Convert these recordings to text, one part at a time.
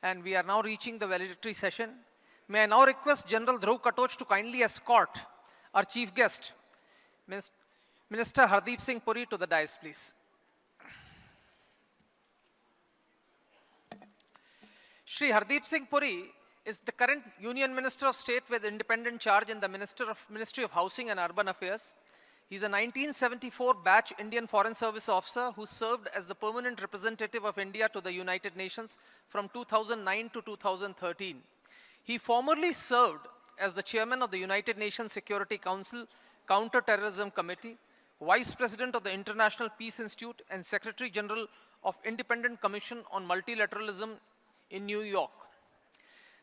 and we are now reaching the valedictory session. May I now request General Dhruv Katoch to kindly escort our chief guest, Minister Hardeep Singh Puri, to the dais, please. Shri Hardeep Singh Puri is the current Union Minister of State with independent charge in the Ministry of Housing and Urban Affairs. He's a 1974 batch Indian Foreign Service officer who served as the permanent representative of India to the United Nations from 2009 to 2013. He formerly served as the chairman of the United Nations Security Council Counter-Terrorism Committee, vice president of the International Peace Institute, and secretary general of Independent Commission on Multilateralism in New York.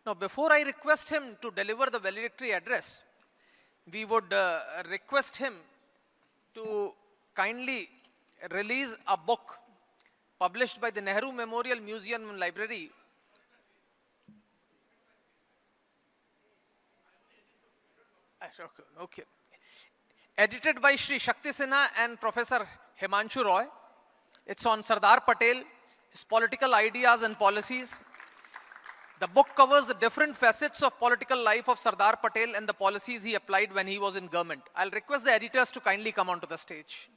Now, before I request him to deliver the valedictory address, we would request him to kindly release a book published by the Nehru Memorial Museum and Library. Okay. Edited by Shri Shakti Sinha and Professor Himanshu Roy. It's on Sardar Patel, his political ideas and policies. The book covers the different facets of political life of Sardar Patel and the policies he applied when he was in government. I'll request the editors to kindly come onto the stage.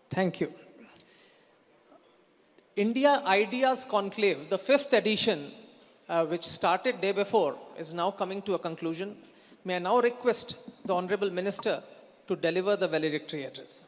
Thank you. India Ideas Conclave, the 5th edition, which started day before, is now coming to a conclusion. May I now request the Honorable Minister to deliver the valedictory address.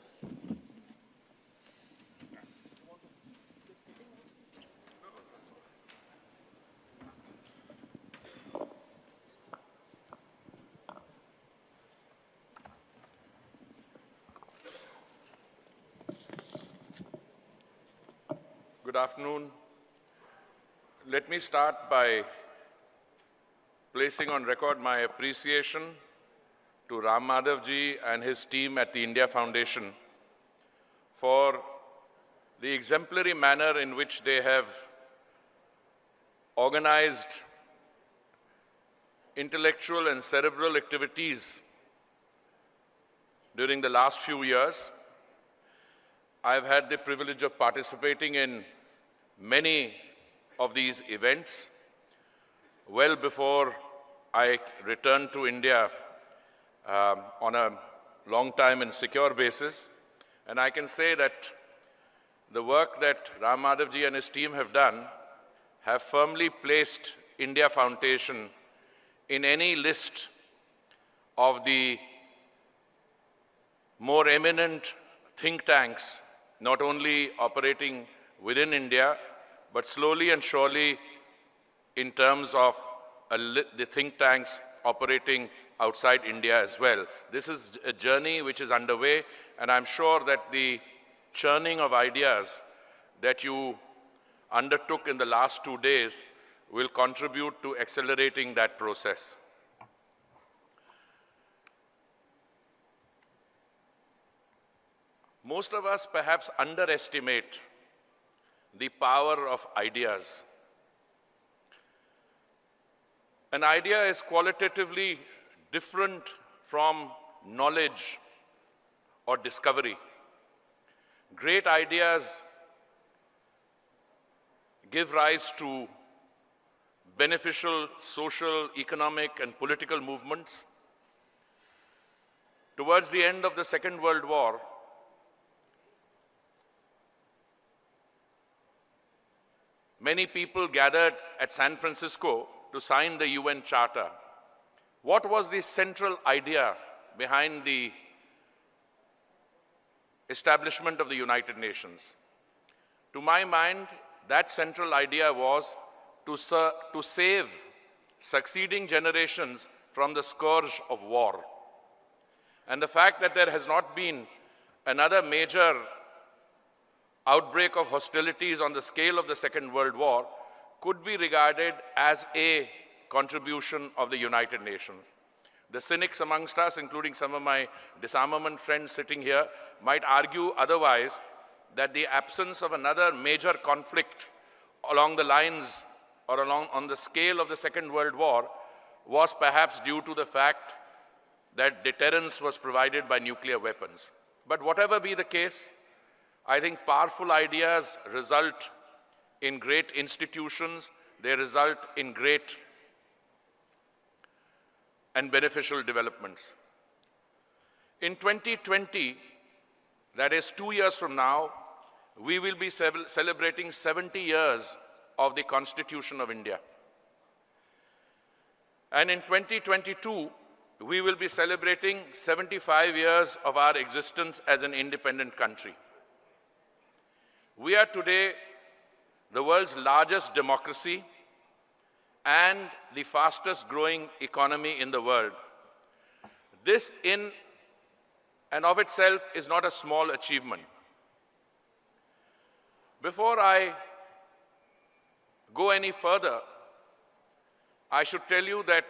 Good afternoon. Let me start by placing on record my appreciation to Ram Madhav ji and his team at the India Foundation for the exemplary manner in which they have organized intellectual and cerebral activities during the last few years. I've had the privilege of participating in many of these events well before I returned to India on a long time and secure basis. And I can say that the work that Ram Madhav ji and his team have done have firmly placed India Foundation in any list of the more eminent think tanks, not only operating within India, but slowly and surely in terms of the think tanks operating outside India as well. This is a journey which is underway, and I'm sure that the churning of ideas that you undertook in the last 2 days will contribute to accelerating that process. Most of us perhaps underestimate the power of ideas. An idea is qualitatively different from knowledge or discovery. Great ideas give rise to beneficial social, economic, and political movements. Towards the end of the Second World War, many people gathered at San Francisco to sign the UN Charter. What was the central idea behind the establishment of the United Nations? To my mind, that central idea was to save succeeding generations from the scourge of war. And the fact that there has not been another major outbreak of hostilities on the scale of the Second World War could be regarded as a contribution of the United Nations. The cynics amongst us, including some of my disarmament friends sitting here, might argue otherwise, that the absence of another major conflict along the lines or on the scale of the Second World War was perhaps due to the fact that deterrence was provided by nuclear weapons. But whatever be the case, I think powerful ideas result in great institutions, they result in great and beneficial developments. In 2020, that is 2 years from now, we will be celebrating 70 years of the Constitution of India. And in 2022, we will be celebrating 75 years of our existence as an independent country. We are today the world's largest democracy and the fastest growing economy in the world. This in and of itself is not a small achievement. Before I go any further, I should tell you that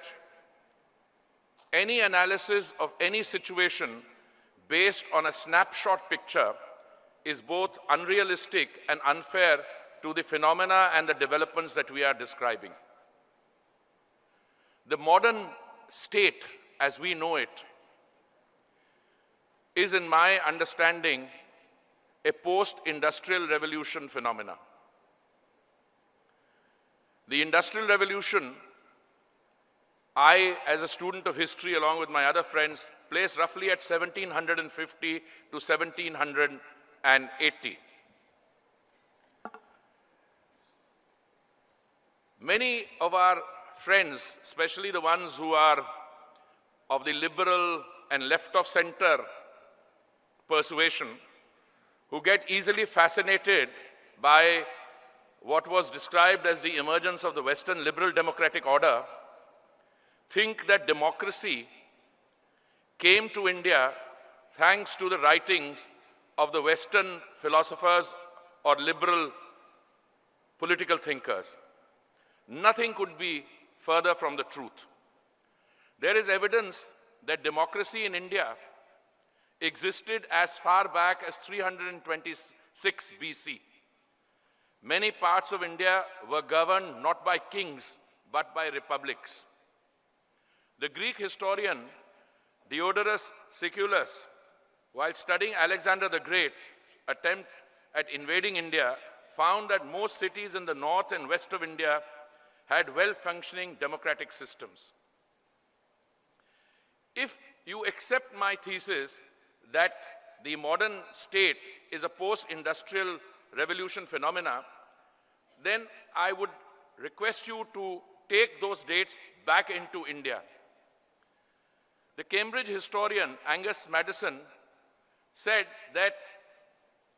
any analysis of any situation based on a snapshot picture is both unrealistic and unfair to the phenomena and the developments that we are describing. The modern state, as we know it, is, in my understanding, a post-industrial revolution phenomena. The Industrial Revolution, I, as a student of history, along with my other friends, place roughly at 1750 to 1780. Many of our friends, especially the ones who are of the liberal and left-of-center persuasion, who get easily fascinated by what was described as the emergence of the Western liberal democratic order, think that democracy came to India thanks to the writings of the Western philosophers or liberal political thinkers. Nothing could be further from the truth. There is evidence that democracy in India existed as far back as 326 BC. Many parts of India were governed not by kings, but by republics. The Greek historian Diodorus Siculus, while studying Alexander the Great's attempt at invading India, found that most cities in the north and west of India had well-functioning democratic systems. If you accept my thesis that the modern state is a post-industrial revolution phenomena, then I would request you to take those dates back into India. The Cambridge historian Angus Maddison said that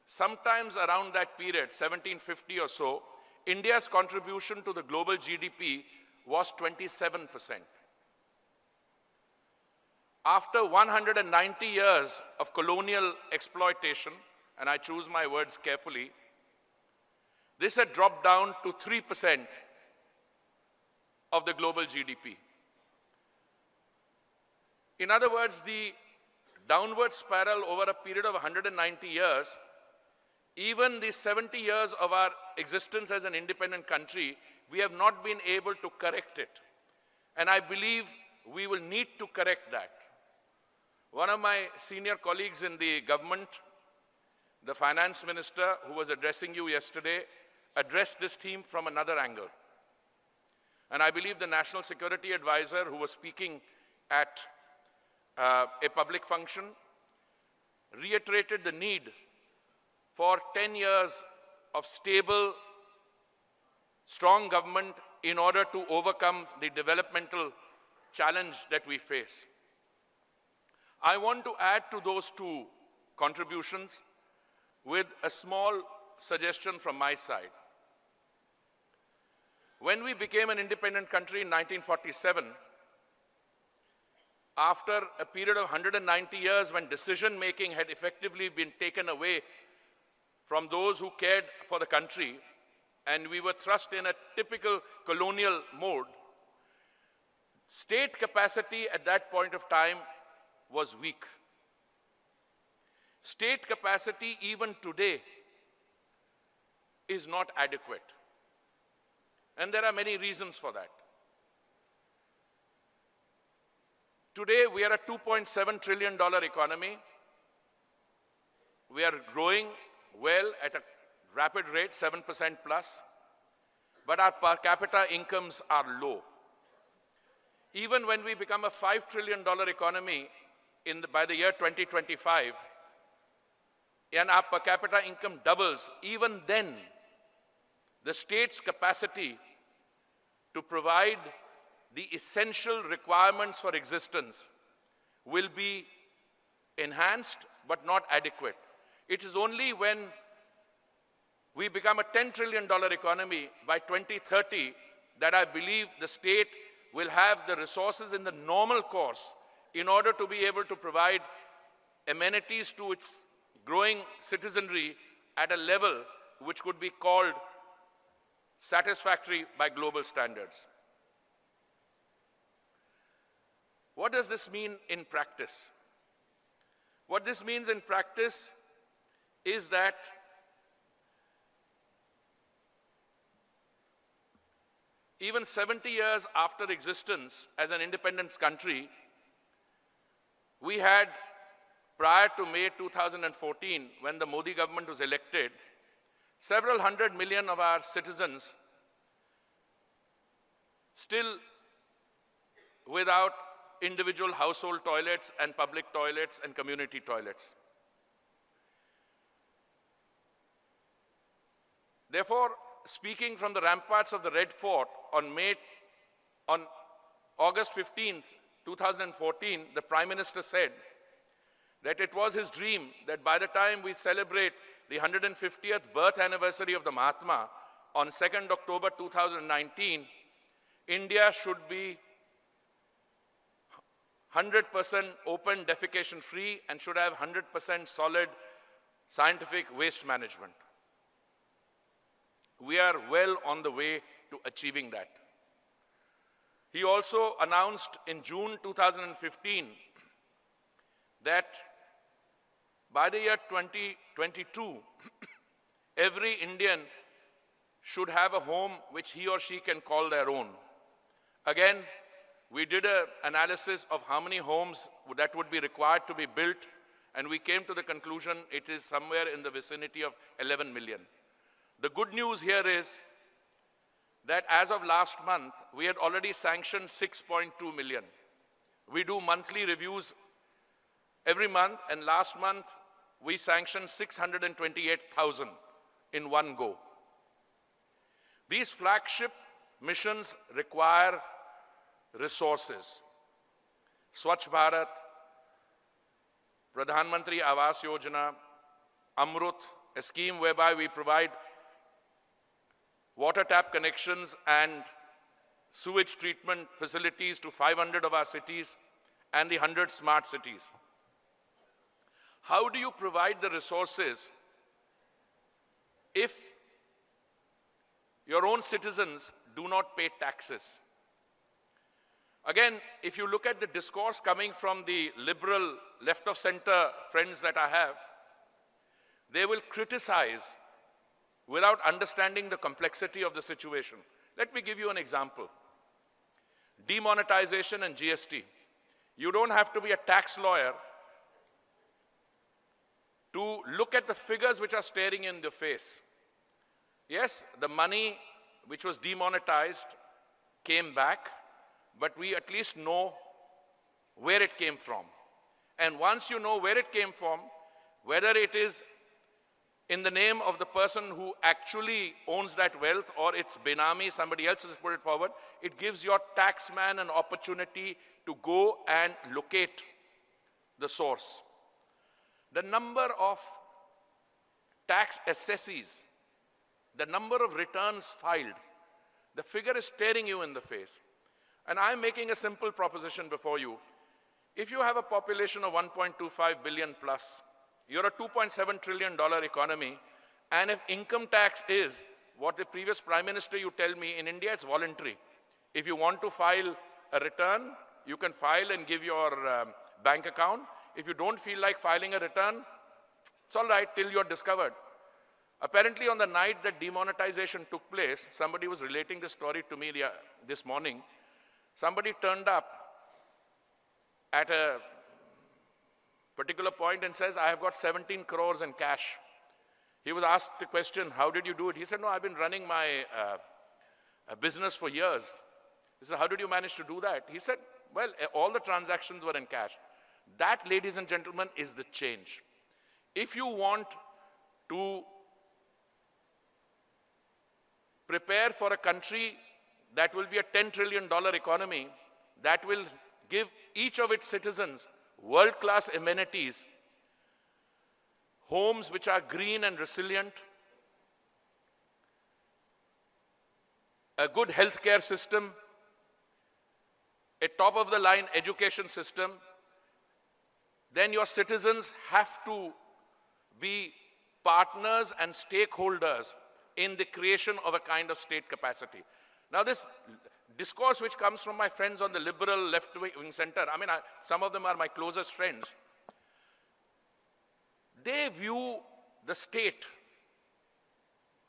sometimes around that period, 1750 or so, India's contribution to the global GDP was 27%. After 190 years of colonial exploitation, and I choose my words carefully, this had dropped down to 3% of the global GDP. In other words, the downward spiral over a period of 190 years, even the 70 years of our existence as an independent country, we have not been able to correct it. And I believe we will need to correct that. One of my senior colleagues in the government, the finance minister who was addressing you yesterday, addressed this theme from another angle. And I believe the National Security Advisor, who was speaking at a public function, reiterated the need for 10 years of stable, strong government in order to overcome the developmental challenge that we face. I want to add to those two contributions with a small suggestion from my side. When we became an independent country in 1947, after a period of 190 years when decision-making had effectively been taken away from those who cared for the country, and we were thrust in a typical colonial mode, state capacity at that point of time was weak. State capacity even today is not adequate. And there are many reasons for that. Today, we are a $2.7 trillion economy. We are growing well at a rapid rate, 7% plus, but our per capita incomes are low. Even when we become a $5 trillion economy by the year 2025, and our per capita income doubles, even then, the state's capacity to provide the essential requirements for existence will be enhanced but not adequate. It is only when we become a $10 trillion economy by 2030 that I believe the state will have the resources in the normal course in order to be able to provide amenities to its growing citizenry at a level which could be called satisfactory by global standards. What does this mean in practice? What this means in practice is that even 70 years after existence as an independent country, we had, prior to May 2014, when the Modi government was elected, several hundred million of our citizens still without individual household toilets and public toilets and community toilets. Therefore, speaking from the ramparts of the Red Fort on August 15th, 2014, the Prime Minister said that it was his dream that by the time we celebrate the 150th birth anniversary of the Mahatma on 2nd October 2019, India should be 100% open defecation free and should have 100% solid scientific waste management. We are well on the way to achieving that. He also announced in June 2015 that by the year 2022, every Indian should have a home which he or she can call their own. Again, we did an analysis of how many homes that would be required to be built, and we came to the conclusion it is somewhere in the vicinity of 11 million. The good news here is that as of last month, we had already sanctioned 6.2 million. We do monthly reviews every month, and last month we sanctioned 628,000 in one go. These flagship missions require resources. Swachh Bharat, Pradhan Mantri Awas Yojana, Amrut, a scheme whereby we provide water tap connections and sewage treatment facilities to 500 of our cities and the 100 smart cities. How do you provide the resources if your own citizens do not pay taxes? Again, if you look at the discourse coming from the liberal left-of-center friends that I have, they will criticize without understanding the complexity of the situation. Let me give you an example. Demonetization and GST. You don't have to be a tax lawyer to look at the figures which are staring in the face. Yes, the money which was demonetized came back, but we at least know where it came from. And once you know where it came from, whether it is in the name of the person who actually owns that wealth or it's Benami, somebody else has put it forward, it gives your taxman an opportunity to go and locate the source. The number of tax assessees, the number of returns filed, the figure is staring you in the face. And I'm making a simple proposition before you. If you have a population of 1.25 billion plus, you're a $2.7 trillion economy, and if income tax is what the previous Prime Minister, you tell me, in India it's voluntary. If you want to file a return, you can file and give your bank account. If you don't feel like filing a return, it's all right till you're discovered. Apparently on the night that demonetization took place, somebody was relating this story to me this morning. Somebody turned up at a particular point and says, I have got 17 crores in cash. He was asked the question, how did you do it? He said, no, I've been running my business for years. He said, how did you manage to do that? He said, well, all the transactions were in cash. That, ladies and gentlemen, is the change. If you want to prepare for a country that will be a $10 trillion economy, that will give each of its citizens world-class amenities, homes which are green and resilient, a good healthcare system, a top-of-the-line education system, then your citizens have to be partners and stakeholders in the creation of a kind of state capacity. Now, this discourse which comes from my friends on the liberal left-wing center, I mean, some of them are my closest friends. They view the state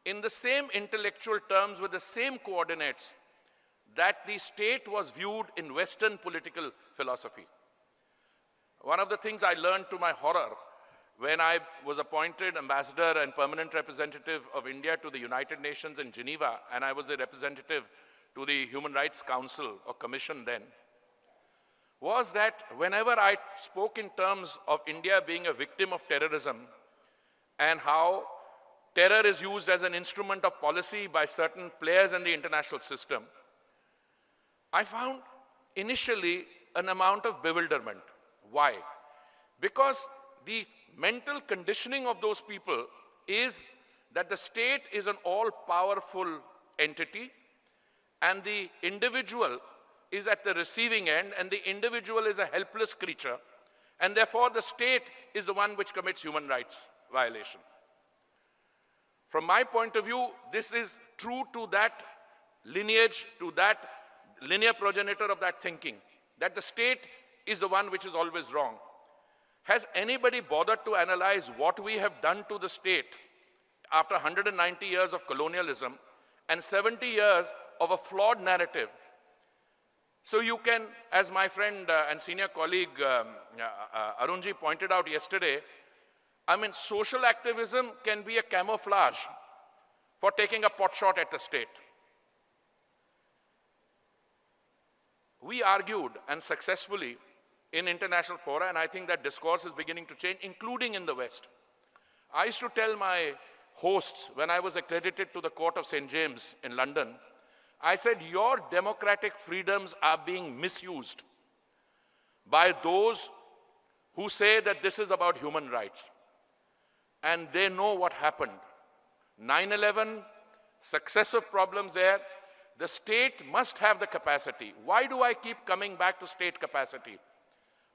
in the same intellectual terms with the same coordinates that the state was viewed in Western political philosophy. One of the things I learned to my horror when I was appointed ambassador and permanent representative of India to the United Nations in Geneva, and I was the representative to the Human Rights Council or Commission then, was that whenever I spoke in terms of India being a victim of terrorism and how terror is used as an instrument of policy by certain players in the international system, I found initially an amount of bewilderment. Why? Because the mental conditioning of those people is that the state is an all-powerful entity and the individual is at the receiving end and the individual is a helpless creature, and therefore the state is the one which commits human rights violations. From my point of view, this is true to that lineage, to that linear progenitor of that thinking, that the state is the one which is always wrong. Has anybody bothered to analyze what we have done to the state after 190 years of colonialism and 70 years of a flawed narrative? So you can, as my friend and senior colleague Arunji pointed out yesterday, I mean, social activism can be a camouflage for taking a pot shot at the state. We argued, and successfully, in international fora, and I think that discourse is beginning to change, including in the West. I used to tell my hosts when I was accredited to the Court of St. James in London, I said, your democratic freedoms are being misused by those who say that this is about human rights. And they know what happened. 9/11, successive problems there. The state must have the capacity. Why do I keep coming back to state capacity?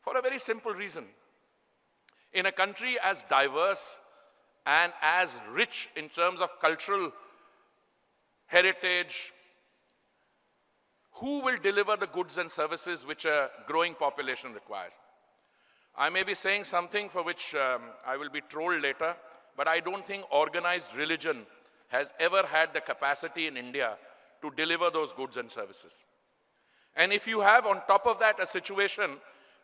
For a very simple reason. In a country as diverse and as rich in terms of cultural heritage, who will deliver the goods and services which a growing population requires? I may be saying something for which I will be trolled later, but I don't think organized religion has ever had the capacity in India to deliver those goods and services. And if you have on top of that a situation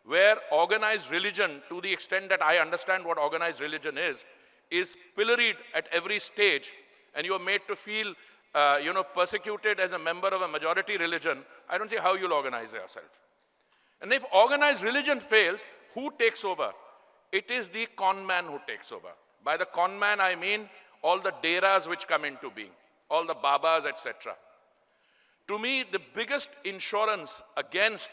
where organized religion, to the extent that I understand what organized religion is pilloried at every stage, and you are made to feel persecuted as a member of a majority religion, I don't see how you'll organize yourself. And if organized religion fails, who takes over? It is the con man who takes over. By the con man, I mean all the deras which come into being, all the babas, etc. To me, the biggest insurance against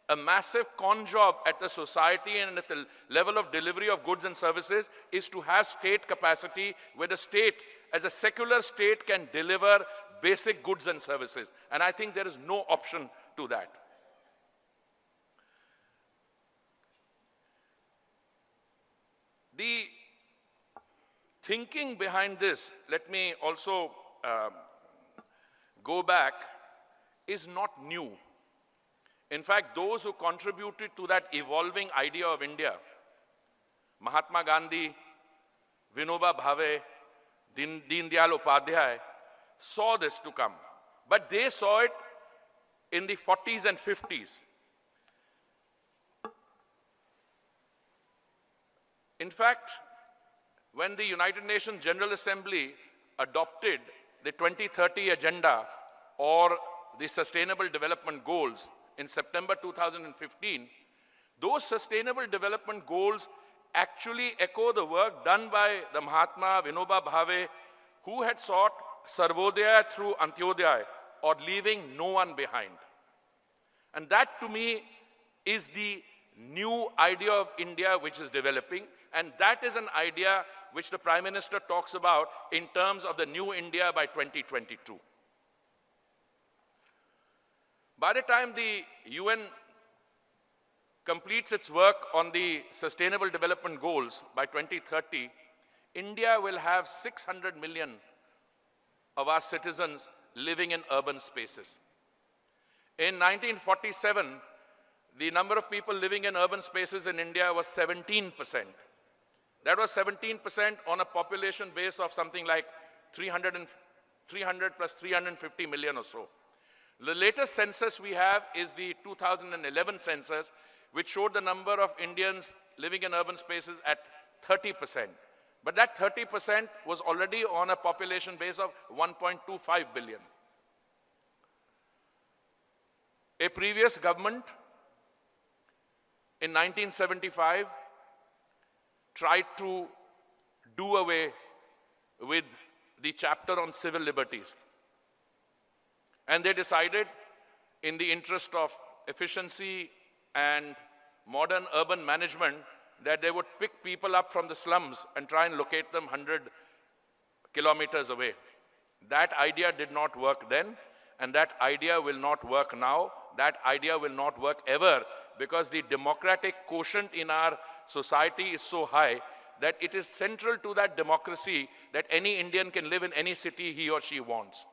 a massive con job at the society and at the level of delivery of goods and services is to have state capacity where the state, as a secular state, can deliver basic goods and services. And I think there is no option to that. The thinking behind this, let me also go back, is not new. In fact, those who contributed to that evolving idea of India, Mahatma Gandhi, Vinoba Bhave, Deen Dayal Upadhyay, saw this to come. But they saw it in the 40s and 50s. In fact, when the United Nations General Assembly adopted the 2030 Agenda or the Sustainable Development Goals in September 2015, those Sustainable Development Goals actually echo the work done by the Mahatma Vinoba Bhave, who had sought Sarvodaya through Antyodaya, or leaving no one behind. And that, to me, is the new idea of India which is developing, and that is an idea which the Prime Minister talks about in terms of the new India by 2022. By the time the UN completes its work on the Sustainable Development Goals by 2030, India will have 600 million of our citizens living in urban spaces. In 1947, the number of people living in urban spaces in India was 17%. That was 17% on a population base of something like 300 plus 350 million or so. The latest census we have is the 2011 census, which showed the number of Indians living in urban spaces at 30%. But that 30% was already on a population base of 1.25 billion. A previous government in 1975 tried to do away with the chapter on civil liberties. And they decided, in the interest of efficiency and modern urban management, that they would pick people up from the slums and try and locate them 100 kilometers away. That idea did not work then, and that idea will not work now. That idea will not work ever, because the democratic quotient in our society is so high that it is central to that democracy that any Indian can live in any city he or she wants.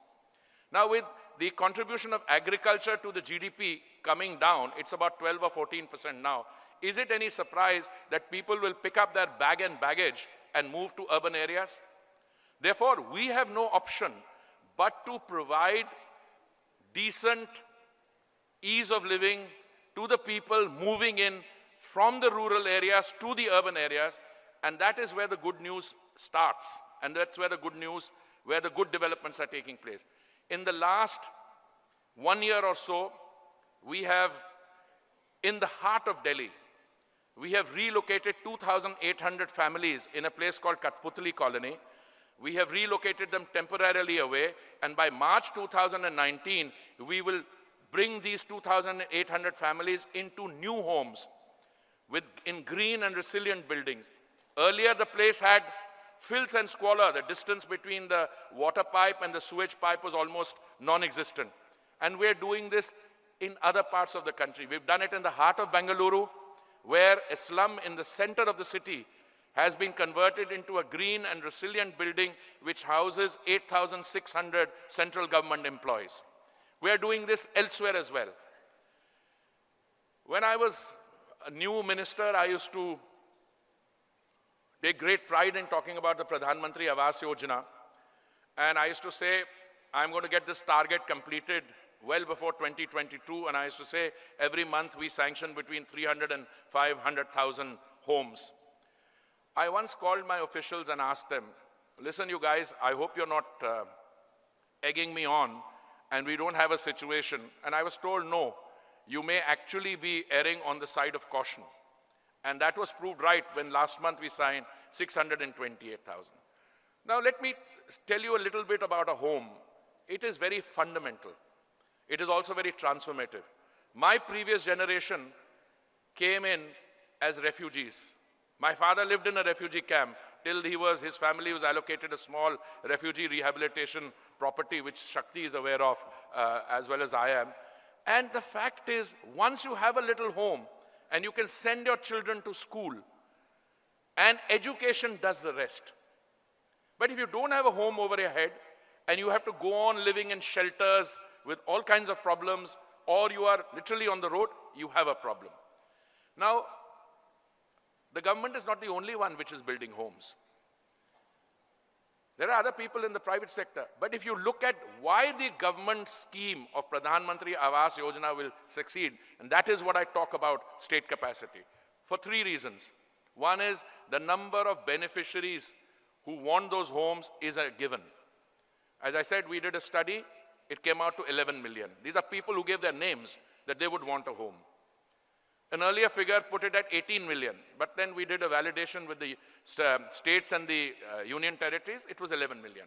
Now, with the contribution of agriculture to the GDP coming down, it's about 12 or 14% now. Is it any surprise that people will pick up their bag and baggage and move to urban areas? Therefore, we have no option but to provide decent ease of living to the people moving in from the rural areas to the urban areas, and that is where the good news starts, and that's where the good news, where the good developments are taking place. In the last 1 year or so, we have, in the heart of Delhi, we have relocated 2,800 families in a place called Katputli Colony. We have relocated them temporarily away, and by March 2019, we will bring these 2,800 families into new homes in green and resilient buildings. Earlier, the place had filth and squalor. The distance between the water pipe and the sewage pipe was almost non-existent. And we're doing this in other parts of the country. We've done it in the heart of Bengaluru, where a slum in the center of the city has been converted into a green and resilient building which houses 8,600 central government employees. We're doing this elsewhere as well. When I was a new minister, I used to take great pride in talking about the Pradhan Mantri Awas Yojana. And I used to say, I'm going to get this target completed well before 2022. And I used to say, every month we sanction between 300 and 500,000 homes. I once called my officials and asked them, listen, you guys, I hope you're not egging me on and we don't have a situation. And I was told, no, you may actually be erring on the side of caution. And that was proved right when last month we signed 628,000. Now let me tell you a little bit about a home. It is very fundamental. It is also very transformative. My previous generation came in as refugees. My father lived in a refugee camp till his family was allocated a small refugee rehabilitation property, which Shakti is aware of as well as I am. And the fact is, once you have a little home and you can send your children to school, and education does the rest. But if you don't have a home over your head and you have to go on living in shelters with all kinds of problems, or you are literally on the road, you have a problem. Now, the government is not the only one which is building homes. There are other people in the private sector. But if you look at why the government scheme of Pradhan Mantri Awas Yojana will succeed, and that is what I talk about state capacity, for three reasons. One is the number of beneficiaries who want those homes is a given. As I said, we did a study, it came out to 11 million. These are people who gave their names that they would want a home. An earlier figure put it at 18 million, but then we did a validation with the states and the union territories, it was 11 million.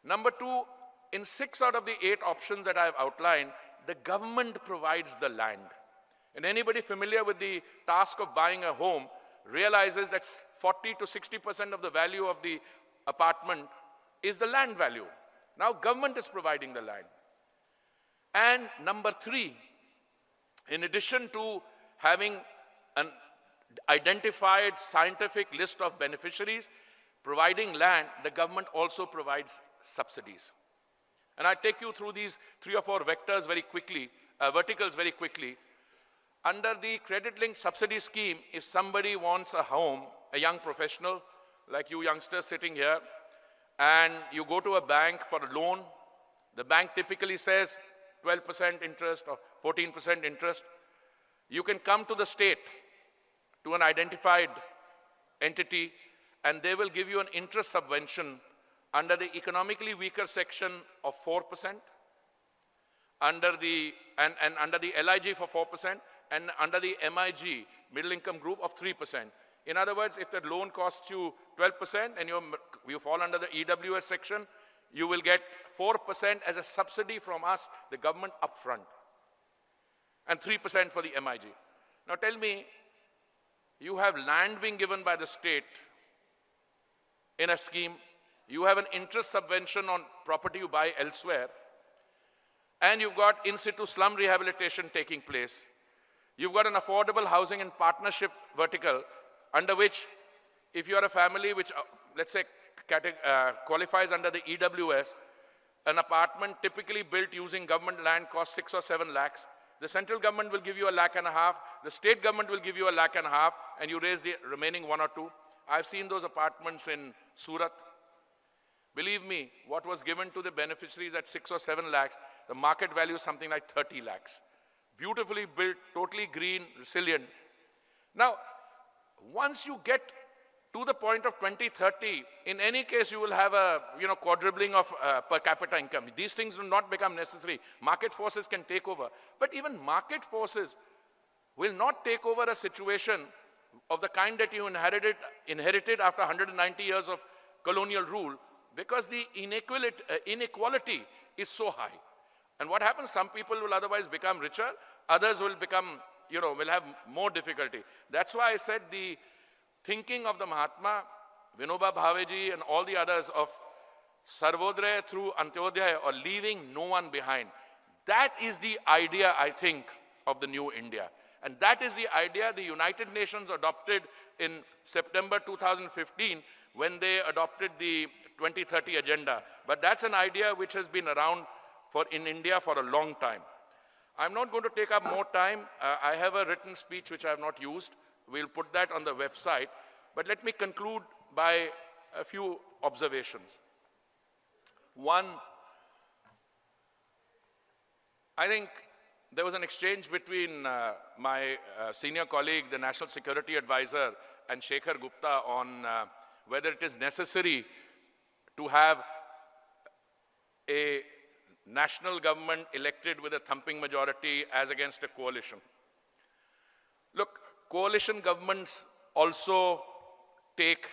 Number two, in 6 out of the 8 options that I have outlined, the government provides the land. And anybody familiar with the task of buying a home realizes that 40 to 60% of the value of the apartment is the land value. Now government is providing the land. And number 3, in addition to having an identified scientific list of beneficiaries providing land, the government also provides subsidies. And I take you through these 3 or 4 vectors very quickly, verticals very quickly. Under the credit-linked subsidy scheme, if somebody wants a home, a young professional, like you youngsters sitting here, and you go to a bank for a loan, the bank typically says 12% interest or 14% interest. You can come to the state, to an identified entity, and they will give you an interest subvention under the economically weaker section of 4%, under the LIG for 4%, and under the MIG, middle income group, of 3%. In other words, if the loan costs you 12% and you fall under the EWS section, you will get 4% as a subsidy from us, the government, upfront, and 3% for the MIG. Now tell me, you have land being given by the state in a scheme, you have an interest subvention on property you buy elsewhere, and you've got in situ slum rehabilitation taking place. You've got an affordable housing and partnership vertical under which, if you're a family which, let's say, qualifies under the EWS, an apartment typically built using government land costs 6 or 7 lakhs. The central government will give you $1.5 lakh, the state government will give you $1.5 lakh, and you raise the remaining 1 or 2. I've seen those apartments in Surat. Believe me, what was given to the beneficiaries at 6 or 7 lakhs, the market value is something like 30 lakhs. Beautifully built, totally green, resilient. Now, once you get to the point of 2030, in any case, you will have a quadrupling of per capita income. These things will not become necessary. Market forces can take over. But even market forces will not take over a situation of the kind that you inherited after 190 years of colonial rule, because the inequality is so high. And what happens, some people will otherwise become richer, others will become, will have more difficulty. That's why I said the thinking of the Mahatma, Vinoba Bhaveji and all the others of Sarvodaya through Antyodaya, or leaving no one behind. That is the idea, I think, of the new India. And that is the idea the United Nations adopted in September 2015 when they adopted the 2030 agenda. But that's an idea which has been around in India for a long time. I'm not going to take up more time. I have a written speech which I have not used. We'll put that on the website. But let me conclude by a few observations. One, I think there was an exchange between my senior colleague, the National Security Advisor, and Shekhar Gupta on whether it is necessary to have a national government elected with a thumping majority as against a coalition. Look, coalition governments also take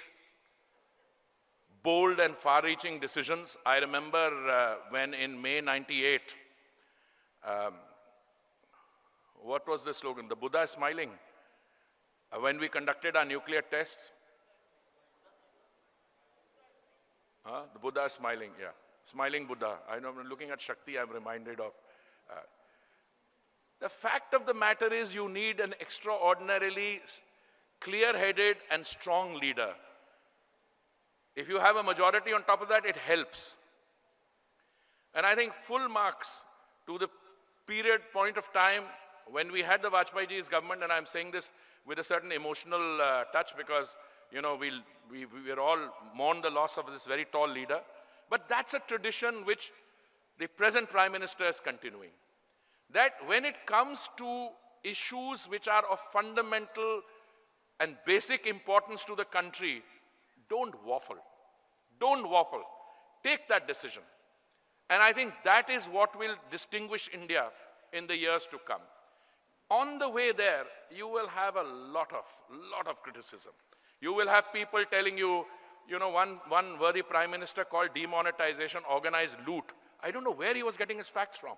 bold and far-reaching decisions. I remember when in May 98, what was the slogan? The Buddha is smiling. When we conducted our nuclear tests, the Buddha is smiling, yeah. Smiling Buddha. I'm looking at Shakti, I'm reminded of. The fact of the matter is you need an extraordinarily clear-headed and strong leader. If you have a majority on top of that, it helps. And I think full marks to the point of time when we had the Vajpayee's government, and I'm saying this with a certain emotional touch because, you know, we're all mourn the loss of this very tall leader. But that's a tradition which the present Prime Minister is continuing. That when it comes to issues which are of fundamental and basic importance to the country, don't waffle. Don't waffle. Take that decision. And I think that is what will distinguish India in the years to come. On the way there, you will have a lot of criticism. You will have people telling you, you know, one worthy Prime Minister called demonetization organized loot. I don't know where he was getting his facts from.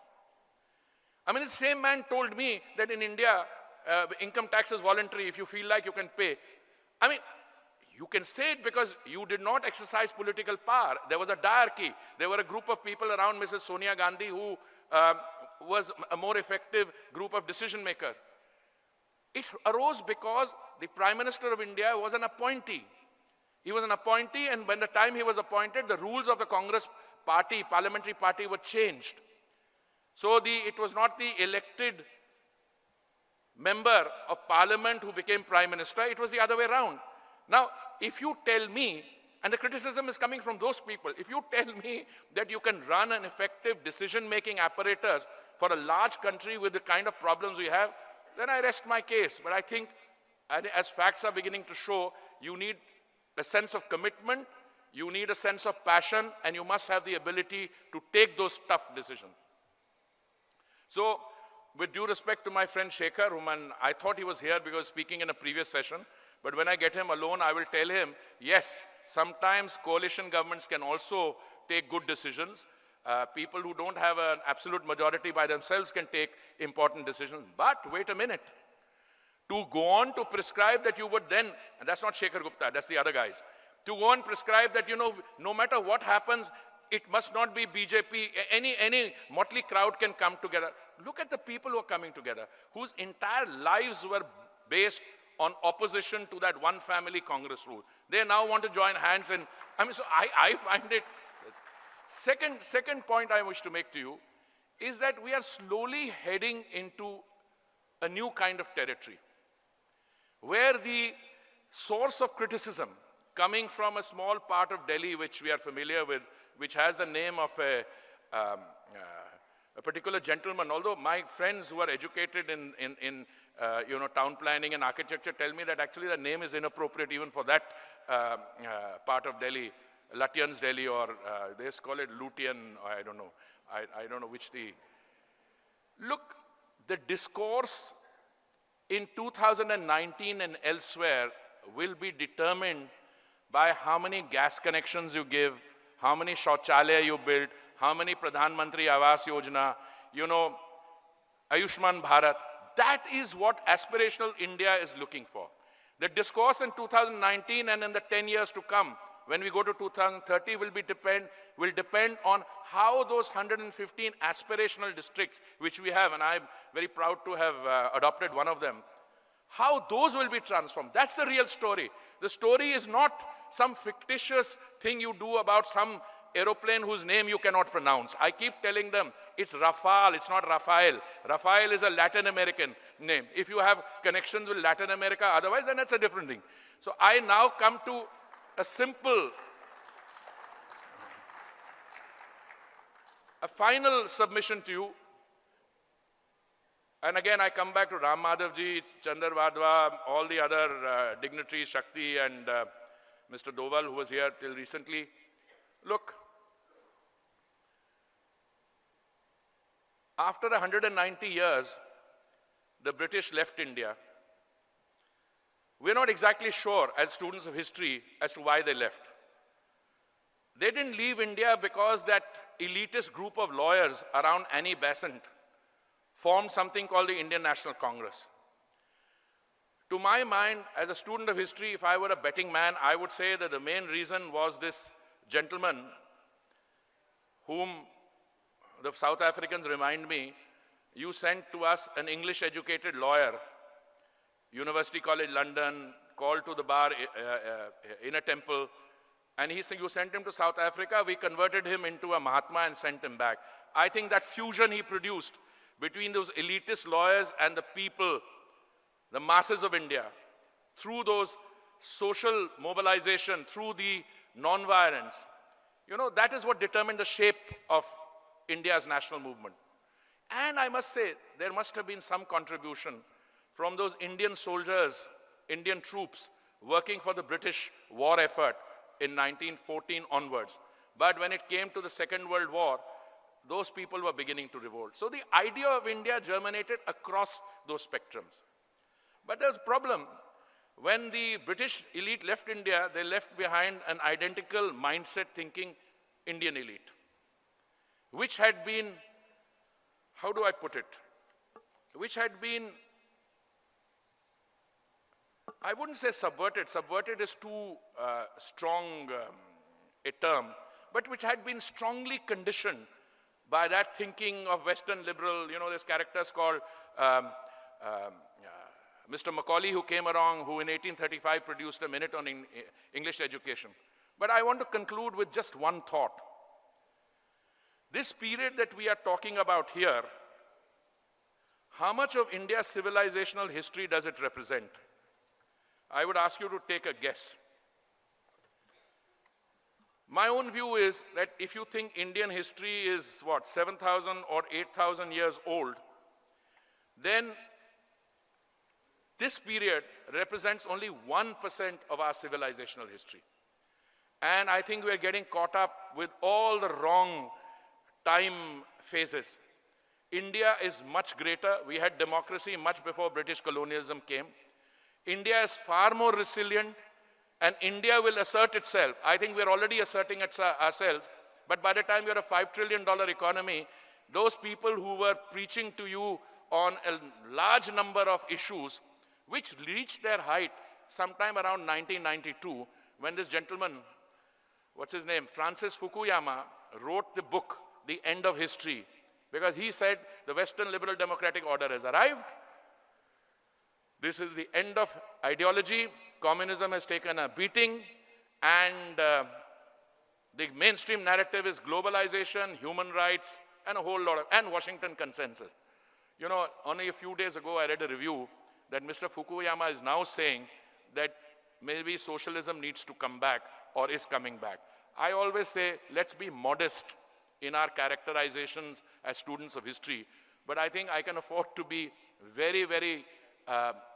I mean, the same man told me that in India, income tax is voluntary. If you feel like you can pay. I mean, you can say it because you did not exercise political power. There was a diarchy. There were a group of people around Mrs. Sonia Gandhi who was a more effective group of decision makers. It arose because the Prime Minister of India was an appointee. He was an appointee, and by the time he was appointed, the rules of the Congress party, parliamentary party, were changed. So it was not the elected member of parliament who became Prime Minister, it was the other way around. Now, if you tell me, and the criticism is coming from those people, if you tell me that you can run an effective decision-making apparatus for a large country with the kind of problems we have, then I rest my case. But I think, as facts are beginning to show, you need a sense of commitment, you need a sense of passion, and you must have the ability to take those tough decisions. So, with due respect to my friend Shekhar, whom I thought he was here because speaking in a previous session, but when I get him alone, I will tell him, yes, sometimes coalition governments can also take good decisions. People who don't have an absolute majority by themselves can take important decisions. But wait a minute. To go on to prescribe that you would then, and that's not Shekhar Gupta, that's the other guys, to go and prescribe that, you know, no matter what happens, it must not be BJP, any motley crowd can come together. Look at the people who are coming together, whose entire lives were based on opposition to that one family Congress rule. They now want to join hands, and I mean, so I find it. Second point I wish to make to you is that we are slowly heading into a new kind of territory, where the source of criticism coming from a small part of Delhi, which we are familiar with, which has the name of a particular gentleman, although my friends who are educated in you know, town planning and architecture tell me that actually the name is inappropriate even for that part of Delhi, Lutyens Delhi, or they call it Lutian, I don't know. I don't know which the... Look, the discourse in 2019 and elsewhere will be determined by how many gas connections you give, how many Shauchalaya you build, how many Pradhan Mantri Awas Yojana, you know, Ayushman Bharat. That is what aspirational India is looking for. The discourse in 2019 and in the 10 years to come, when we go to 2030, will depend on how those 115 aspirational districts, which we have, and I'm very proud to have adopted one of them, how those will be transformed. That's the real story. The story is not some fictitious thing you do about some aeroplane whose name you cannot pronounce. I keep telling them, it's Rafale, it's not Rafael. Rafael is a Latin American name. If you have connections with Latin America, otherwise, then that's a different thing. So I now come to a final submission to you. And again, I come back to Ram Madhavji, Chandar Vadhva, all the other dignitaries, Shakti and Mr. Doval, who was here till recently. Look, After 190 years, the British left India. We're not exactly sure, as students of history, as to why they left. They didn't leave India because that elitist group of lawyers around Annie Besant formed something called the Indian National Congress. To my mind, as a student of history, if I were a betting man, I would say that the main reason was this gentleman whom the South Africans remind me, you sent to us an English-educated lawyer, University College London, called to the bar in a temple, and you sent him to South Africa. We converted him into a Mahatma and sent him back. I think that fusion he produced between those elitist lawyers and the people, the masses of India, through those social mobilization, through the non-violence, that is what determined the shape of India's national movement. And I must say, there must have been some contribution from those Indian soldiers, Indian troops, working for the British war effort in 1914 onwards. But when it came to the Second World War, those people were beginning to revolt. So the idea of India germinated across those spectrums. But there's a problem. When the British elite left India, they left behind an identical mindset thinking Indian elite, which had been, how do I put it, which had been, I wouldn't say subverted. Subverted is too strong a term, but which had been strongly conditioned by that thinking of Western liberal, there's characters called Mr. Macaulay, who came along, who in 1835 produced a minute on English education. But I want to conclude with just one thought. This period that we are talking about here, how much of India's civilizational history does it represent? I would ask you to take a guess. My own view is that if you think Indian history is, 7,000 or 8,000 years old, then this period represents only 1% of our civilizational history. And I think we're getting caught up with all the wrong time phases. India is much greater. We had democracy much before British colonialism came. India is far more resilient, and India will assert itself. I think we're already asserting ourselves, but by the time you're a $5 trillion economy, those people who were preaching to you on a large number of issues, which reached their height sometime around 1992, when this gentleman, what's his name, Francis Fukuyama, wrote the book, The End of History, because he said the Western liberal democratic order has arrived. This is the end of ideology. Communism has taken a beating, and the mainstream narrative is globalization, human rights, and a whole lot of, and Washington consensus. Only a few days ago, I read a review that Mr. Fukuyama is now saying that maybe socialism needs to come back or is coming back. I always say, let's be modest in our characterizations as students of history, but I think I can afford to be very, very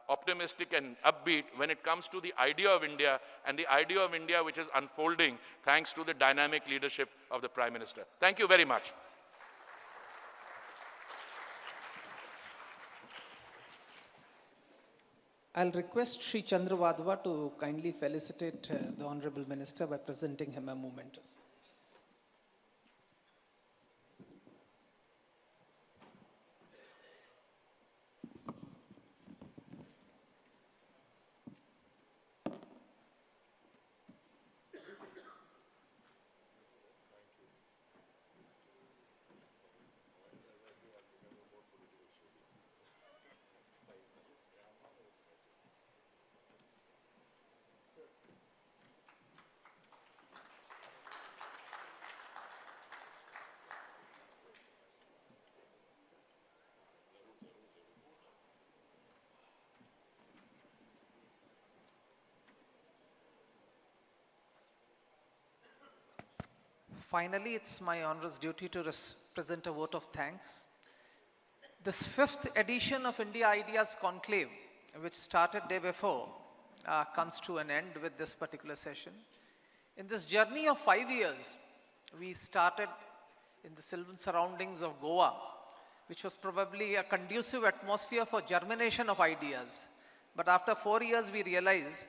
optimistic and upbeat when it comes to the idea of India, and the idea of India which is unfolding thanks to the dynamic leadership of the Prime Minister. Thank you very much. I'll request Sri Chandra Wadhwa to kindly felicitate the Honorable Minister by presenting him a memento. Finally, it's my honor's duty to present a vote of thanks. This 5th edition of India Ideas Conclave, which started day before, comes to an end with this particular session. In this journey of 5 years, we started in the sylvan surroundings of Goa, which was probably a conducive atmosphere for germination of ideas. But after 4 years, we realized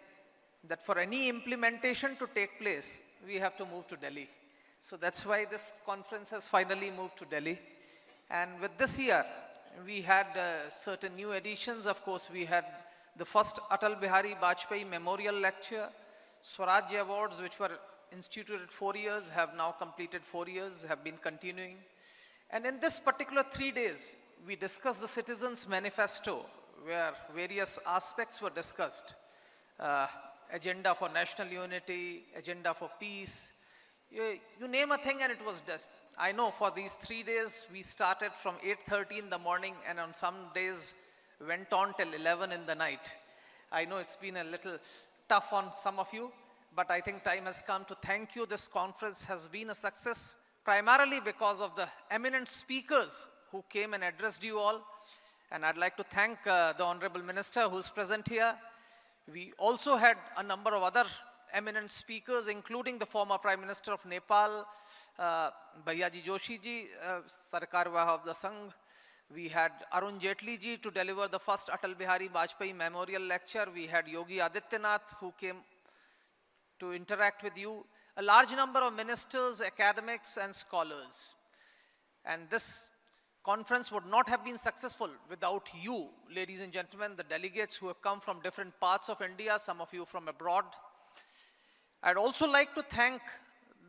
that for any implementation to take place, we have to move to Delhi. So that's why this conference has finally moved to Delhi. And with this year, we had certain new additions. Of course, we had the first Atal Bihari Vajpayee Memorial Lecture, Swarajya Awards, which were instituted 4 years, have now completed 4 years, have been continuing. And in this particular 3 days, we discussed the Citizens' Manifesto, where various aspects were discussed. Agenda for national unity, agenda for peace. You name a thing and it was done. I know for these 3 days, we started from 8:30 in the morning and on some days went on till 11 in the night. I know it's been a little tough on some of you, but I think time has come to thank you. This conference has been a success, primarily because of the eminent speakers who came and addressed you all. And I'd like to thank the Honorable Minister who's present here. We also had a number of other eminent speakers, including the former Prime Minister of Nepal, Bhaiyaji Joshi ji, Sarkar of the Sangh. We had Arun Jaitley ji to deliver the first Atal Bihari Vajpayee Memorial Lecture. We had Yogi Adityanath who came to interact with you. A large number of ministers, academics and scholars. And this conference would not have been successful without you, ladies and gentlemen, the delegates who have come from different parts of India, some of you from abroad. I'd also like to thank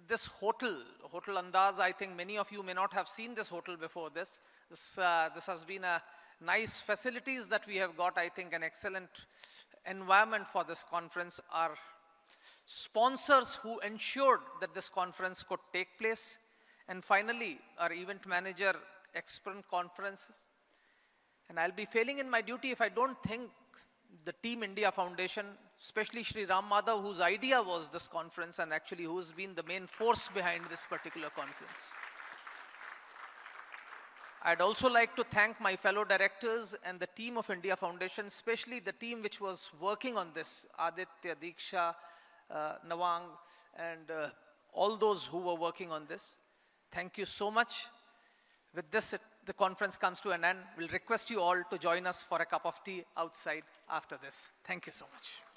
this hotel, Hotel Andaz. I think many of you may not have seen this hotel before this. This has been a nice facilities that we have got. I think an excellent environment for this conference. Our sponsors who ensured that this conference could take place. And finally, our event manager, Expert Conferences. And I'll be failing in my duty if I don't thank the Team India Foundation, especially Shri Ram Madhav, whose idea was this conference and actually who's been the main force behind this particular conference. I'd also like to thank my fellow directors and the team of India Foundation, especially the team which was working on this, Aditya, Diksha, Nawang, and all those who were working on this. Thank you so much. With this, the conference comes to an end. We'll request you all to join us for a cup of tea outside after this. Thank you so much.